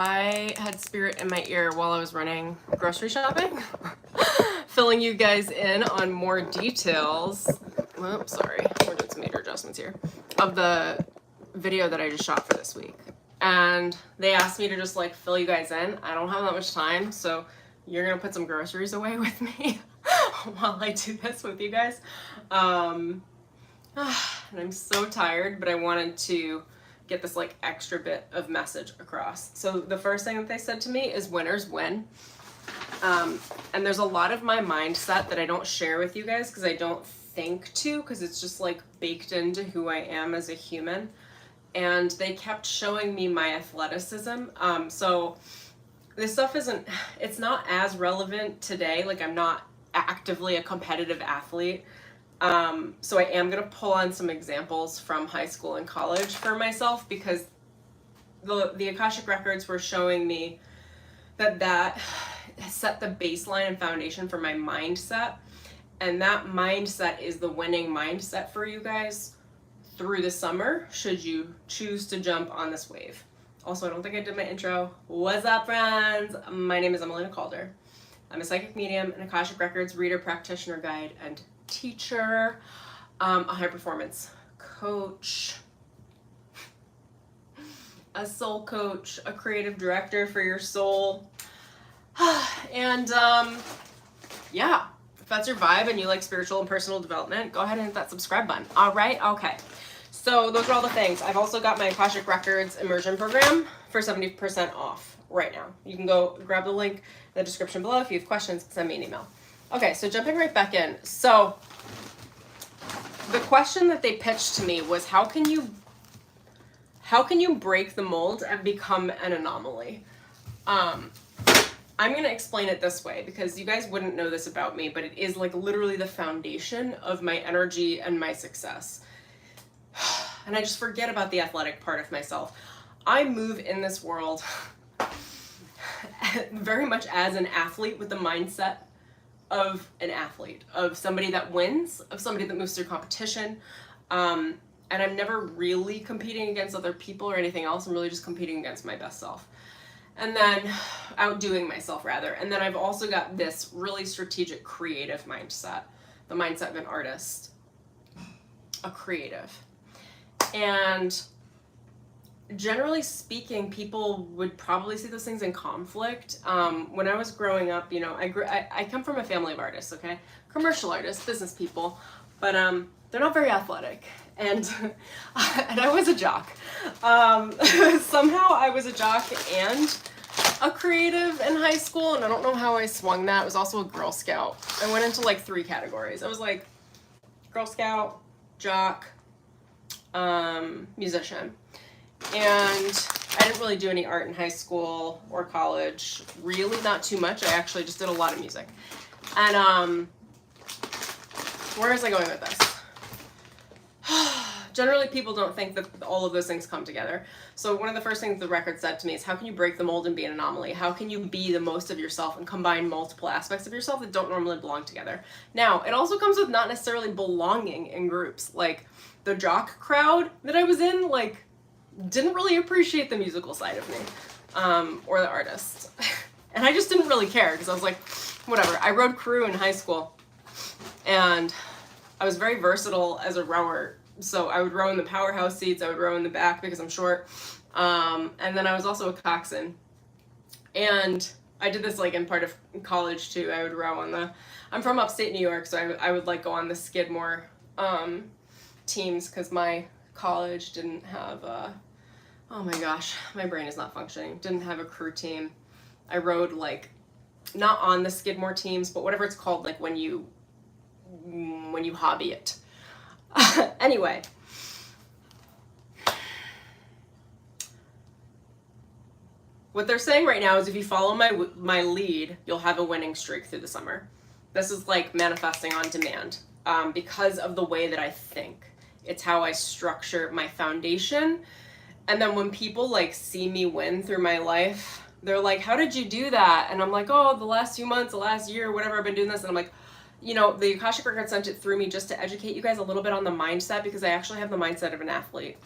I had spirit in my ear while I was running grocery shopping, filling you guys in on more details. Whoops, sorry, we're doing some major adjustments here, of the video that I just shot for this week. And they asked me to just like fill you guys in. I don't have that much time, so you're gonna put some groceries away with me while I do this with you guys. And I'm so tired, but I wanted to get this like extra bit of message across. So the first thing that they said to me is winners win. And there's a lot of my mindset that I don't share with you guys because I don't think to, because it's just like baked into who I am as a human. And they kept showing me my athleticism. So this stuff it's not as relevant today. Like I'm not actively a competitive athlete. So I am going to pull on some examples from high school and college for myself, because the Akashic records were showing me that set the baseline and foundation for my mindset. And that mindset is the winning mindset for you guys through the summer, should you choose to jump on this wave. Also, I don't think I did my intro. What's up, friends? My name is Emily Calder. I'm a psychic medium, an Akashic records reader, practitioner, guide, and teacher, a high performance coach, a soul coach, a creative director for your soul. And yeah, if that's your vibe and you like spiritual and personal development, go ahead and hit that subscribe button. All right, okay. So those are all the things. I've also got my Akashic Records Immersion program for 70% off right now. You can go grab the link in the description below. If you have questions, send me an email. Okay, so jumping right back in. So the question that they pitched to me was, how can you break the mold and become an anomaly? I'm going to explain it this way because you guys wouldn't know this about me, but it is like literally the foundation of my energy and my success. And I just forget about the athletic part of myself. I move in this world very much as an athlete with the mindset of an athlete, of somebody that wins, of somebody that moves through competition. And I'm never really competing against other people or anything else. I'm really just competing against my best self. And then outdoing myself, rather. And then I've also got this really strategic creative mindset, the mindset of an artist, a creative. And generally speaking, people would probably see those things in conflict. When I was growing up, you know, I come from a family of artists, okay? Commercial artists, business people, but they're not very athletic. And I was a jock. Somehow I was a jock and a creative in high school, and I don't know how I swung that. I was also a Girl Scout. I went into like 3 categories. I was like Girl Scout, jock, musician. And I didn't really do any art in high school or college. Really not too much. I actually just did a lot of music. And where is I going with this? Generally, people don't think that all of those things come together. So one of the first things the record said to me is, how can you break the mold and be an anomaly? How can you be the most of yourself and combine multiple aspects of yourself that don't normally belong together? Now, it also comes with not necessarily belonging in groups. Like the jock crowd that I was in, like, didn't really appreciate the musical side of me, or the artist. And I just didn't really care because I was like, whatever. I rode crew in high school, and I was very versatile as a rower. So I would row in the powerhouse seats, I would row in the back because I'm short. And then I was also a coxswain. And I did this like in part of college too. I would row on I'm from upstate New York, so I would like go on the Skidmore teams because my college didn't have oh my gosh, my brain is not functioning. Didn't have a crew team. I rode like not on the Skidmore teams, but whatever it's called, like when you hobby it. Anyway, what they're saying right now is if you follow my lead, you'll have a winning streak through the summer. This is like manifesting on demand, because of the way that I think. It's how I structure my foundation. And then when people like see me win through my life, they're like, how did you do that? And I'm like, oh, the last few months, the last year, whatever, I've been doing this. And I'm like, you know, the Akashic Record sent it through me just to educate you guys a little bit on the mindset, because I actually have the mindset of an athlete.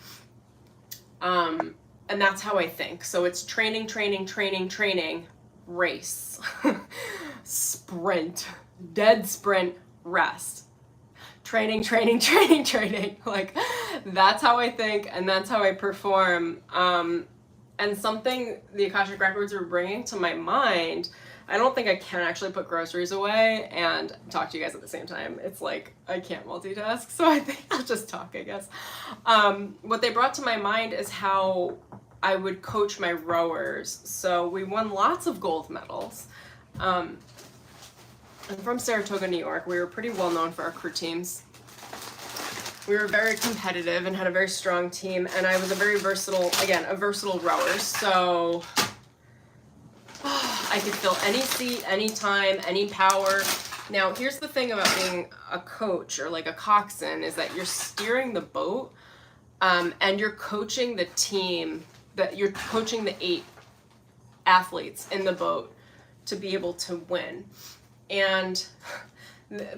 And that's how I think. So it's training, training, training, training, race, sprint, dead sprint, rest. Training, training, training, training. Like, that's how I think, and that's how I perform. And something the Akashic Records are bringing to my mind, I don't think I can actually put groceries away and talk to you guys at the same time. It's like, I can't multitask, so I think I'll just talk, I guess. What they brought to my mind is how I would coach my rowers. So we won lots of gold medals. I'm from Saratoga, New York. We were pretty well known for our crew teams. We were very competitive and had a very strong team, and I was a very versatile, again, a versatile rower. So I could fill any seat, any time, any power. Now, here's the thing about being a coach or like a coxswain is that you're steering the boat, and you're coaching the team, that you're coaching the 8 athletes in the boat to be able to win. And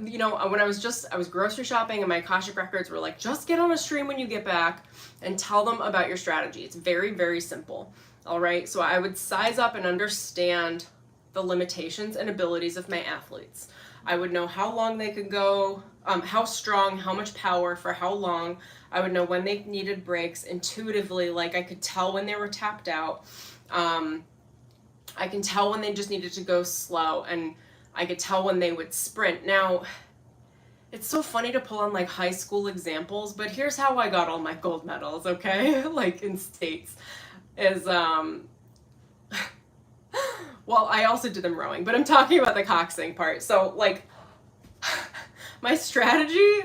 you know, when I was grocery shopping, and my Akashic Records were like, just get on a stream when you get back and tell them about your strategy. It's very, very simple. All right. So I would size up and understand the limitations and abilities of my athletes. I would know how long they could go, how strong, how much power, for how long. I would know when they needed breaks intuitively. Like, I could tell when they were tapped out. I can tell when they just needed to go slow, and I could tell when they would sprint. Now, it's so funny to pull on like high school examples, but here's how I got all my gold medals, okay? Like in states is, well, I also did them rowing, but I'm talking about the coxing part. So like my strategy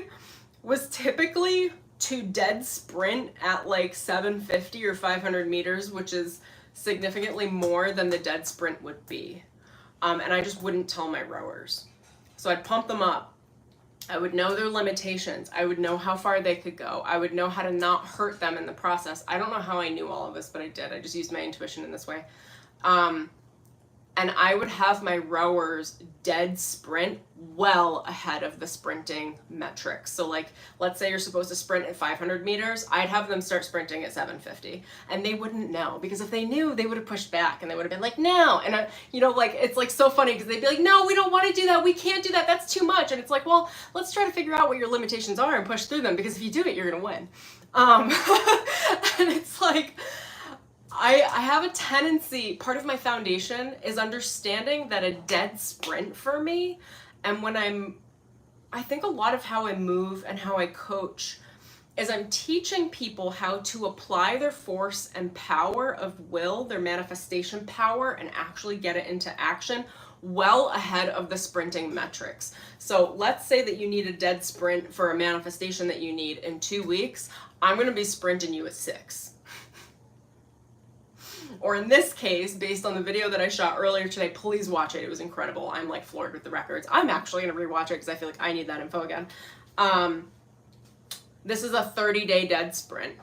was typically to dead sprint at like 750 or 500 meters, which is significantly more than the dead sprint would be. And I just wouldn't tell my rowers. So I'd pump them up. I would know their limitations. I would know how far they could go. I would know how to not hurt them in the process. I don't know how I knew all of this, but I did. I just used my intuition in this way. And I would have my rowers dead sprint well ahead of the sprinting metrics. So like, let's say you're supposed to sprint at 500 meters. I'd have them start sprinting at 750, and they wouldn't know, because if they knew, they would have pushed back and they would have been like, no. And I, you know, like, it's like so funny because they'd be like, no, we don't want to do that. We can't do that. That's too much. And it's like, well, let's try to figure out what your limitations are and push through them, because if you do it, you're going to win. And it's like, I have a tendency, part of my foundation is understanding that a dead sprint for me, and when I think a lot of how I move and how I coach is I'm teaching people how to apply their force and power of will, their manifestation power, and actually get it into action well ahead of the sprinting metrics. So let's say that you need a dead sprint for a manifestation that you need in 2 weeks. I'm going to be sprinting you at 6. Or in this case, based on the video that I shot earlier today, please watch it. It was incredible. I'm like floored with the records. I'm actually going to rewatch it because I feel like I need that info again. This is a 30-day dead sprint.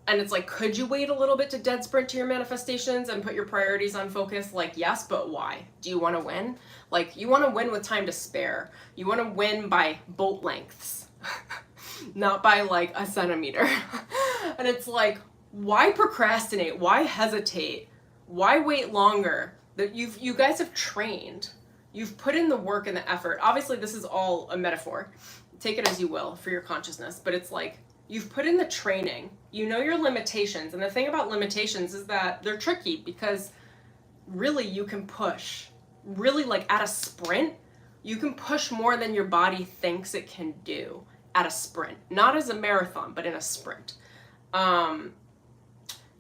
And it's like, could you wait a little bit to dead sprint to your manifestations and put your priorities on focus? Like, yes, but why? Do you want to win? Like, you want to win with time to spare. You want to win by boat lengths, not by like a centimeter. And it's like, why procrastinate? Why hesitate? Why wait longer? That you guys have trained. You've put in the work and the effort. Obviously, this is all a metaphor. Take it as you will for your consciousness. But it's like, you've put in the training. You know your limitations. And the thing about limitations is that they're tricky, because really you can push. Really, like at a sprint, you can push more than your body thinks it can do at a sprint. Not as a marathon, but in a sprint.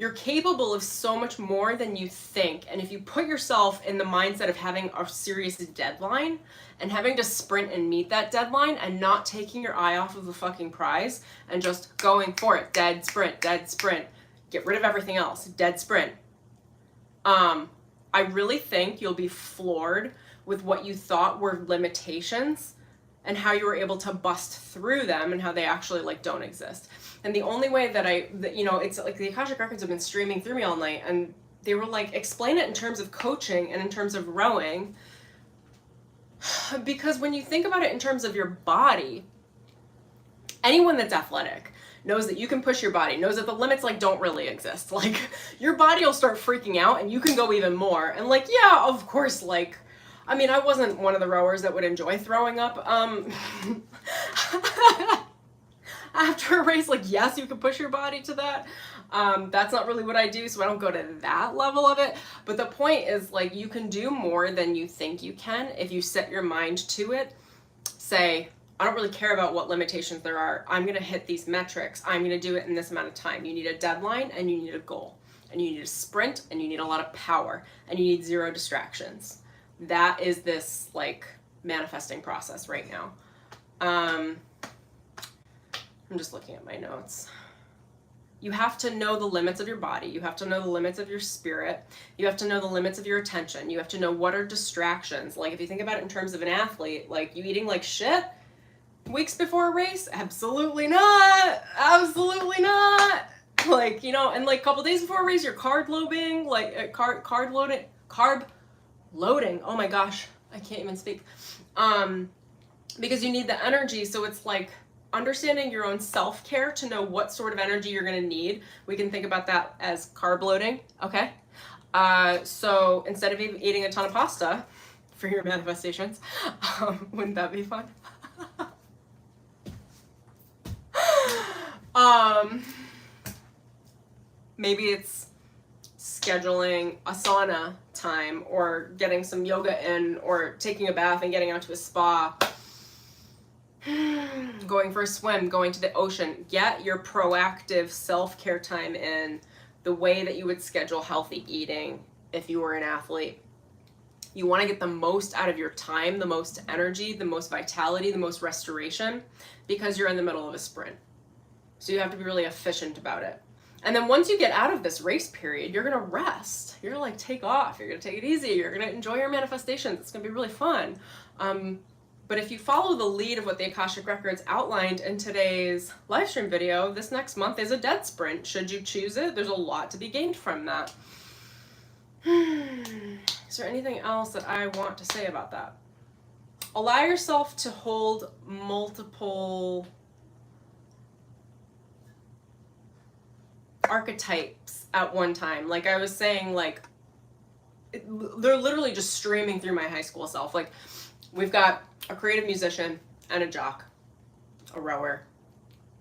You're capable of so much more than you think. And if you put yourself in the mindset of having a serious deadline and having to sprint and meet that deadline and not taking your eye off of the fucking prize and just going for it, dead sprint, get rid of everything else, dead sprint. I really think you'll be floored with what you thought were limitations and how you were able to bust through them and how they actually like don't exist. And the only way that you know, it's like the Akashic Records have been streaming through me all night, and they were like, explain it in terms of coaching and in terms of rowing. Because when you think about it in terms of your body, anyone that's athletic knows that you can push your body, knows that the limits like don't really exist. Like your body will start freaking out and you can go even more. And like, yeah, of course, like, I mean, I wasn't one of the rowers that would enjoy throwing up. After a race, like, yes, you can push your body to that. That's not really what I do, so I don't go to that level of it. But the point is, like, you can do more than you think you can if you set your mind to it. Say, I don't really care about what limitations there are. I'm going to hit these metrics. I'm going to do it in this amount of time. You need a deadline and you need a goal. And you need a sprint and you need a lot of power. And you need 0 distractions. That is this, like, manifesting process right now. I'm just looking at my notes. You have to know the limits of your body. You have to know the limits of your spirit. You have to know the limits of your attention. You have to know what are distractions. Like if you think about it in terms of an athlete, like you eating like shit weeks before a race? Absolutely not. Absolutely not. Like, you know, and like a couple days before a race, you're carb loading, like carb loading. Oh my gosh, I can't even speak. Because you need the energy. So it's like, understanding your own self-care to know what sort of energy you're going to need. We can think about that as carb loading, okay? So instead of eating a ton of pasta for your manifestations, wouldn't that be fun? Maybe it's scheduling a sauna time or getting some yoga in or taking a bath and getting out to a spa. Going for a swim, going to the ocean. Get your proactive self-care time in the way that you would schedule healthy eating if you were an athlete. You want to get the most out of your time, the most energy, the most vitality, the most restoration, because you're in the middle of a sprint. So you have to be really efficient about it. And then once you get out of this race period, you're going to rest. You're going to like take off. You're going to take it easy. You're going to enjoy your manifestations. It's going to be really fun. But if you follow the lead of what the Akashic Records outlined in today's live stream video, this next month is a dead sprint. Should you choose it, there's a lot to be gained from that. Is there anything else that I want to say about that? Allow yourself to hold multiple archetypes at one time. Like I was saying, like, they're literally just streaming through my high school self. Like, we've got a creative musician and a jock, a rower.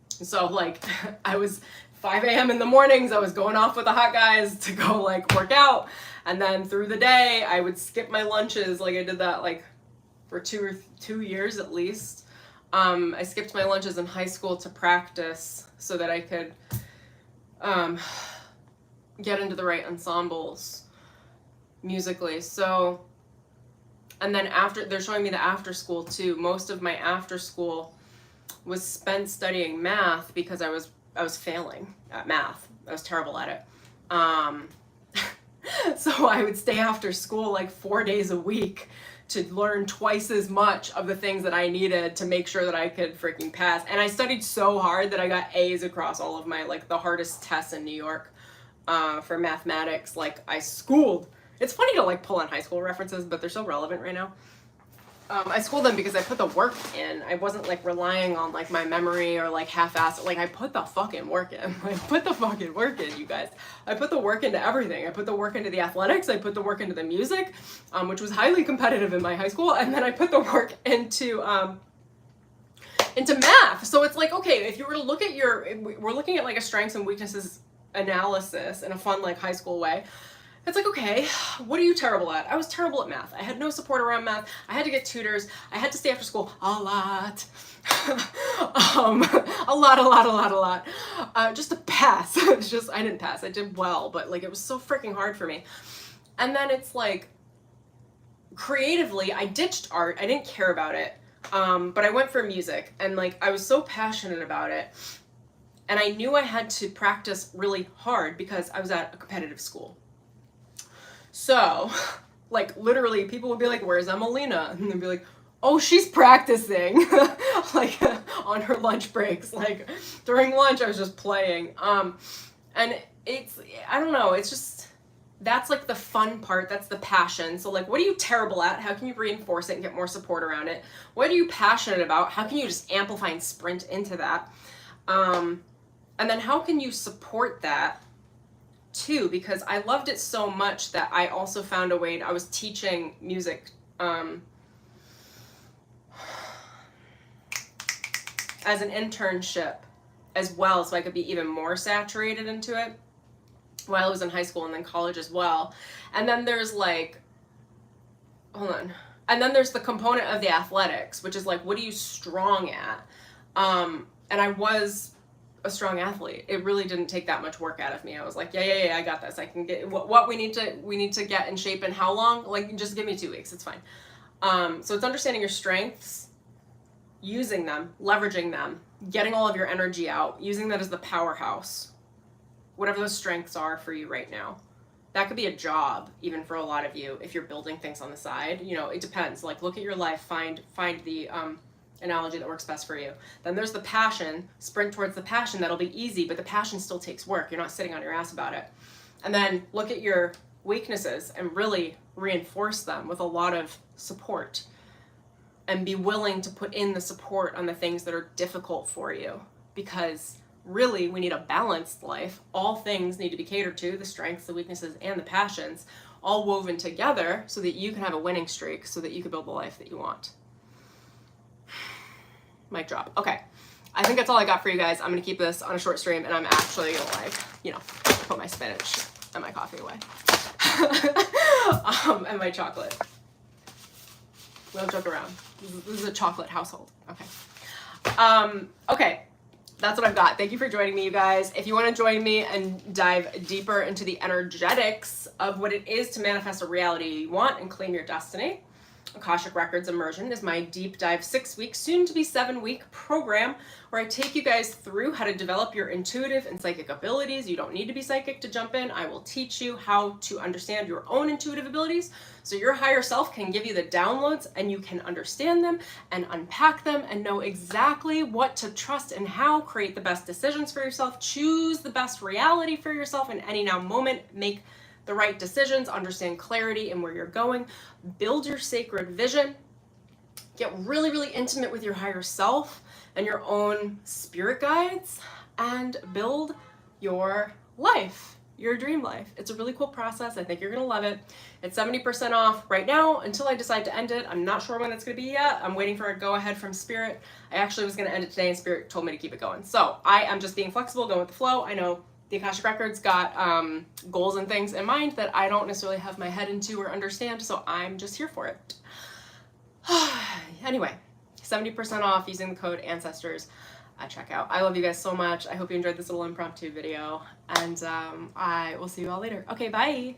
So like I was 5 a.m. in the mornings, I was going off with the hot guys to go like work out. And then through the day, I would skip my lunches. Like I did that like for 2 years at least. I skipped my lunches in high school to practice so that I could get into the right ensembles musically. So, and then after, they're showing me the after school too. Most of my after school was spent studying math because I was failing at math. I was terrible at it. So I would stay after school like 4 days a week to learn twice as much of the things that I needed to make sure that I could freaking pass. And I studied so hard that I got A's across all of my, like, the hardest tests in New York for mathematics. Like, I schooled. It's funny to, like, pull on high school references, but they're so relevant right now. I schooled them because I put the work in. I wasn't, like, relying on, like, my memory or, like, half-assed. Like, I put the fucking work in. I put the fucking work in, you guys. I put the work into everything. I put the work into the athletics. I put the work into the music, which was highly competitive in my high school. And then I put the work into math. So it's like, okay, if you were to look at we're looking at, like, a strengths and weaknesses analysis in a fun, like, high school way. It's like, okay, what are you terrible at? I was terrible at math. I had no support around math. I had to get tutors. I had to stay after school a lot. A lot. Just to pass. It's just, I didn't pass. I did well, but like, it was so freaking hard for me. And then it's like, creatively, I ditched art. I didn't care about it. But I went for music and like, I was so passionate about it. And I knew I had to practice really hard because I was at a competitive school. So, like, literally, people would be like, where's Emelina? And they'd be like, oh, she's practicing, like, on her lunch breaks. Like, during lunch, I was just playing. And it's, I don't know, it's just, that's, like, the fun part. That's the passion. So, like, what are you terrible at? How can you reinforce it and get more support around it? What are you passionate about? How can you just amplify and sprint into that? And then how can you support that too? Because I loved it so much that I also found a way I was teaching music as an internship as well, so I could be even more saturated into it while I was in high school and then college as well. And then there's like, hold on. And then there's the component of the athletics, which is like, what are you strong at? And I was a strong athlete. It really didn't take that much work out of me. I was like, yeah, I got this. I can get what we need to get in shape in how long? Like, just give me 2 weeks. It's fine. So it's understanding your strengths, using them, leveraging them, getting all of your energy out, using that as the powerhouse, whatever those strengths are for you right now. That could be a job, even for a lot of you, if you're building things on the side. You know, it depends. Like, look at your life, find the analogy that works best for you. Then there's the passion, sprint towards the passion. That'll be easy, but the passion still takes work. You're not sitting on your ass about it. And then look at your weaknesses and really reinforce them with a lot of support, and be willing to put in the support on the things that are difficult for you, because really we need a balanced life. All things need to be catered to, the strengths, the weaknesses, and the passions, all woven together so that you can have a winning streak, so that you can build the life that you want. Mic drop. Okay, I think that's all I got for you guys. I'm gonna keep this on a short stream, and I'm actually gonna, like, you know, put my spinach and my coffee away. And my chocolate. We don't joke around. This is a chocolate household. Okay. Okay, that's what I've got. Thank you for joining me, you guys. If you want to join me and dive deeper into the energetics of what it is to manifest a reality you want and claim your destiny, AKASHIC Records Immersion is my deep dive 6-week, soon to be 7-week program where I take you guys through how to develop your intuitive and psychic abilities. You don't need to be psychic to jump in. I will teach you how to understand your own intuitive abilities so your higher self can give you the downloads and you can understand them and unpack them and know exactly what to trust and how. Create the best decisions for yourself, choose the best reality for yourself in any now moment, make the right decisions, understand clarity and where you're going, build your sacred vision, get really, really intimate with your higher self and your own spirit guides, and build your life, your dream life. It's a really cool process. I think you're gonna love it. It's 70% off right now until I decide to end it. I'm not sure when that's gonna be yet. I'm waiting for a go ahead from Spirit. I actually was gonna end it today and Spirit told me to keep it going. So I am just being flexible, going with the flow. I know the Akashic Records got goals and things in mind that I don't necessarily have my head into or understand, so I'm just here for it. Anyway, 70% off using the code ANCESTORS at checkout. I love you guys so much. I hope you enjoyed this little impromptu video, and I will see you all later. Okay, bye!